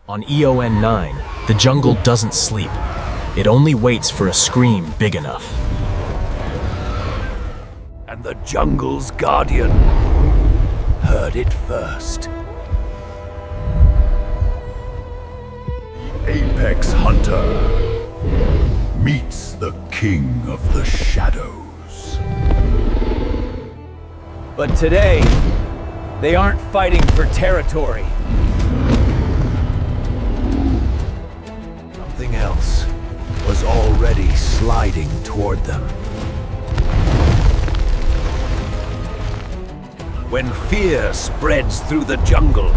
On EON 9, the jungle doesn't sleep. It only waits for a scream big enough. And the jungle's guardian heard it first. The apex hunter meets the king of the shadows. But today, they aren't fighting for territory. Something else was already sliding toward them. When fear spreads through the jungle,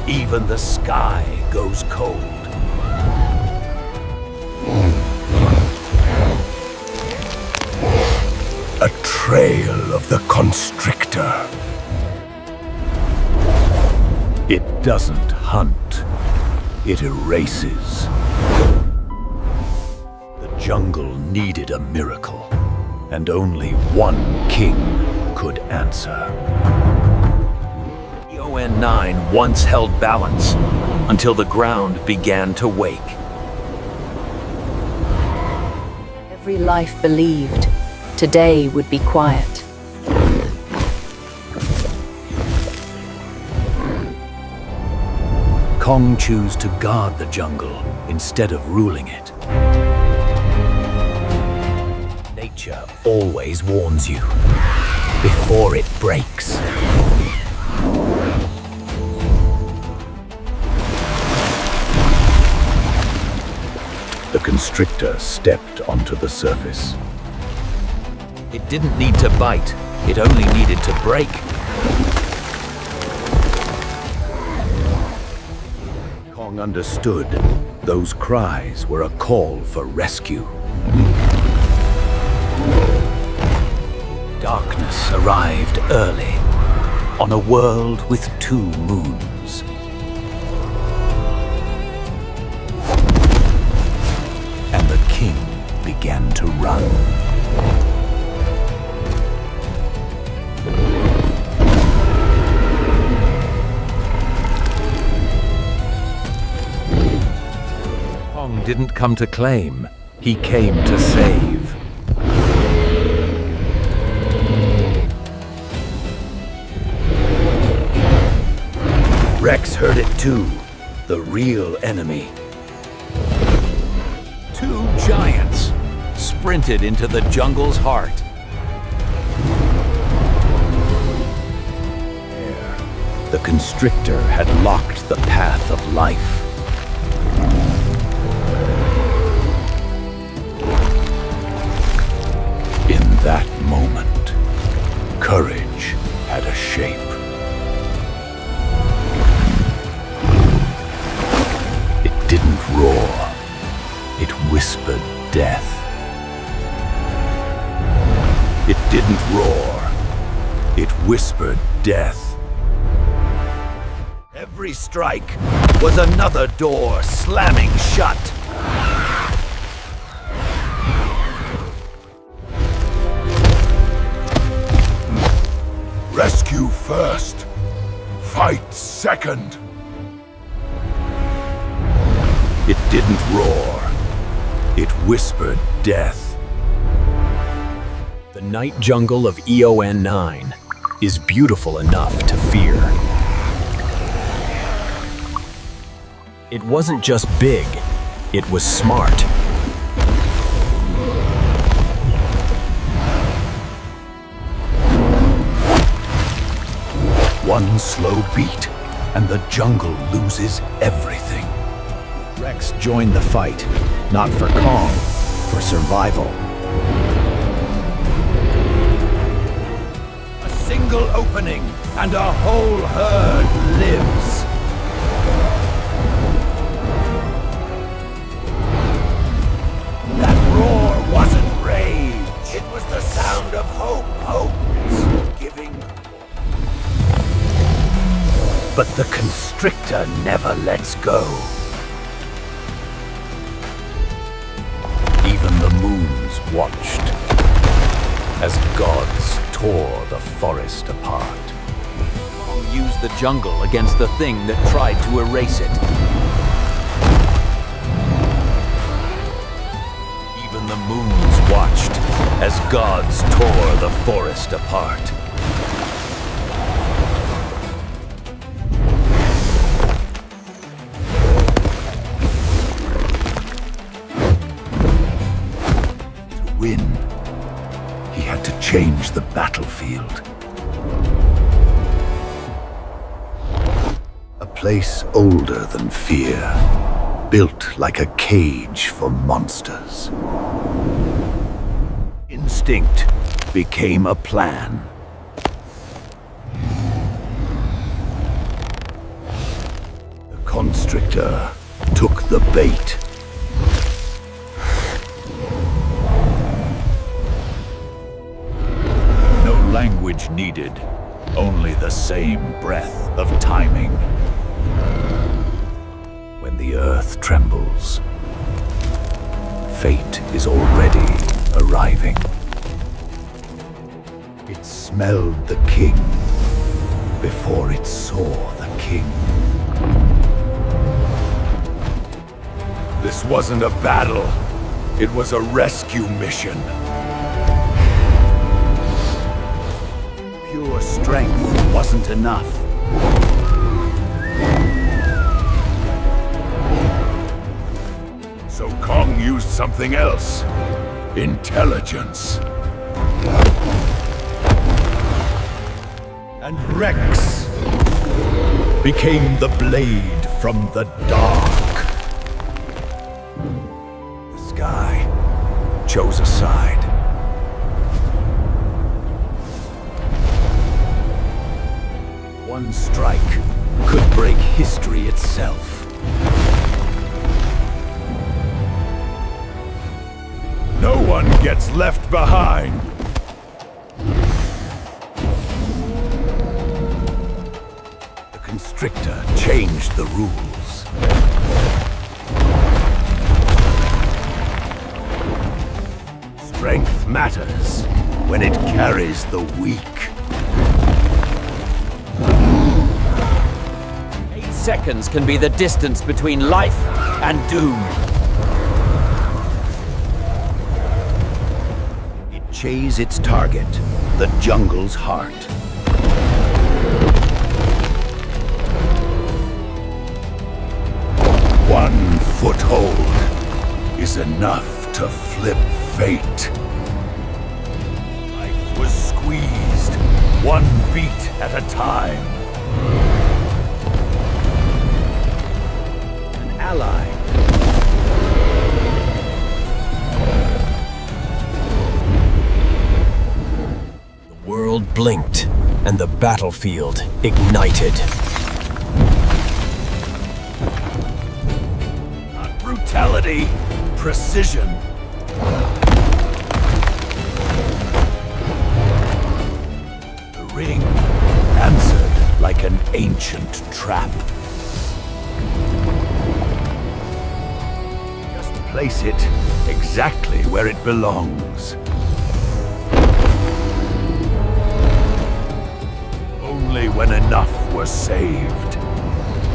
even the sky goes cold. A trail of the constrictor. It doesn't hunt, it erases. The jungle needed a miracle, and only one king could answer. EON 9 once held balance until the ground began to wake. Every life believed today would be quiet. Kong chose to guard the jungle instead of ruling it. Nature always warns you before it breaks. The constrictor stepped onto the surface. It didn't need to bite, it only needed to break. Kong understood those cries were a call for rescue. Darkness arrived early on a world with 2 moons. And the king began to run. Kong didn't come to claim, he came to save. Rex heard it too, the real enemy. 2 giants sprinted into the jungle's heart. There, the constrictor had locked the path of life. In that moment, courage had a shape. It didn't roar, it whispered death. It didn't roar, it whispered death. Every strike was another door slamming shut. Rescue first, fight second. It didn't roar, it whispered death. The night jungle of EON 9 is beautiful enough to fear. It wasn't just big, it was smart. One slow beat, and the jungle loses everything. Rex joined the fight, not for Kong, for survival. A single opening, and a whole herd lives. That roar wasn't rage, it was the sound of hope. Hope giving. But the constrictor never lets go. Even the moons watched as gods tore the forest apart. Kong used the jungle against the thing that tried to erase it. watched as gods tore the forest apart. To win, he had to change the battlefield. A place older than fear, built like a cage for monsters. Instinct became a plan. The constrictor took the bait. No language needed, only the same breath of timing. When the earth trembles, fate is already arriving. It smelled the king before it saw the king. This wasn't a battle. It was a rescue mission. Pure strength wasn't enough. So Kong used something else. Intelligence. And Rex became the blade from the dark. The sky chose a side. One strike could break history itself. No one gets left behind. The constrictor changed the rules. Strength matters when it carries the weak. 8 seconds can be the distance between life and doom. Chase its target, the jungle's heart. One foothold is enough to flip fate. Life was squeezed, one beat at a time. An ally. The world blinked, and the battlefield ignited. Not brutality, precision. The ring answered like an ancient trap. Just place it exactly where it belongs. Only when enough was saved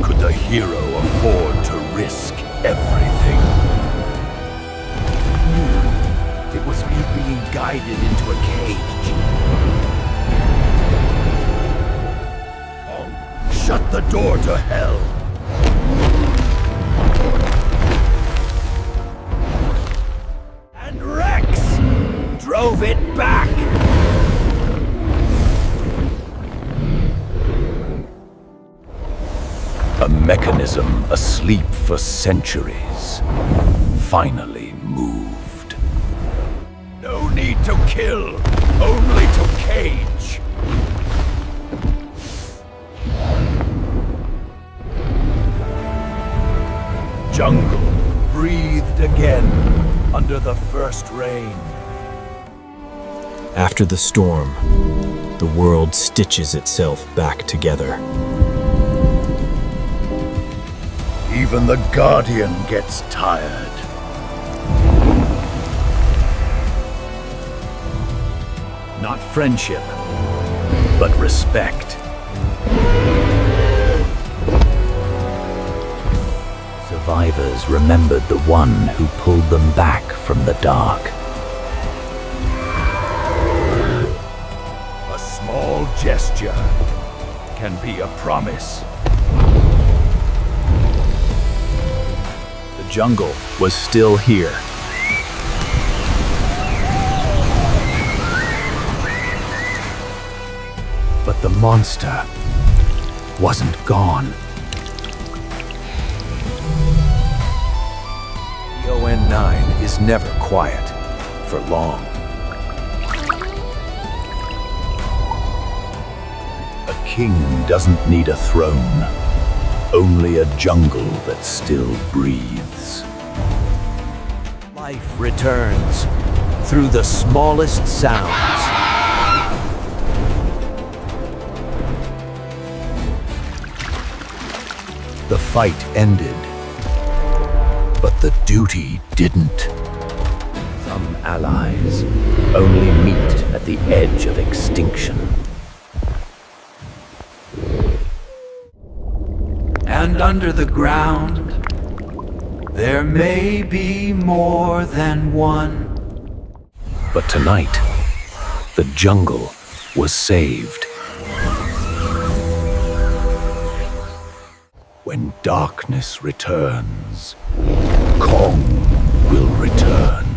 could the hero afford to risk everything. It was me being guided into a cage. Oh, shut the door to hell. And Rex drove it back. A mechanism asleep for centuries finally moved. No need to kill, only to cage. Jungle breathed again under the first rain. After the storm, the world stitches itself back together. Even the Guardian gets tired. Not friendship, but respect. Survivors remembered the one who pulled them back from the dark. gesture can be a promise. The jungle was still here. But the monster wasn't gone. The ON9 is never quiet for long. A king doesn't need a throne, only a jungle that still breathes. Life returns through the smallest sounds. The fight ended, but the duty didn't. Some allies only meet at the edge of extinction. And under the ground, there may be more than one. But tonight, the jungle was saved. When darkness returns, Kong will return.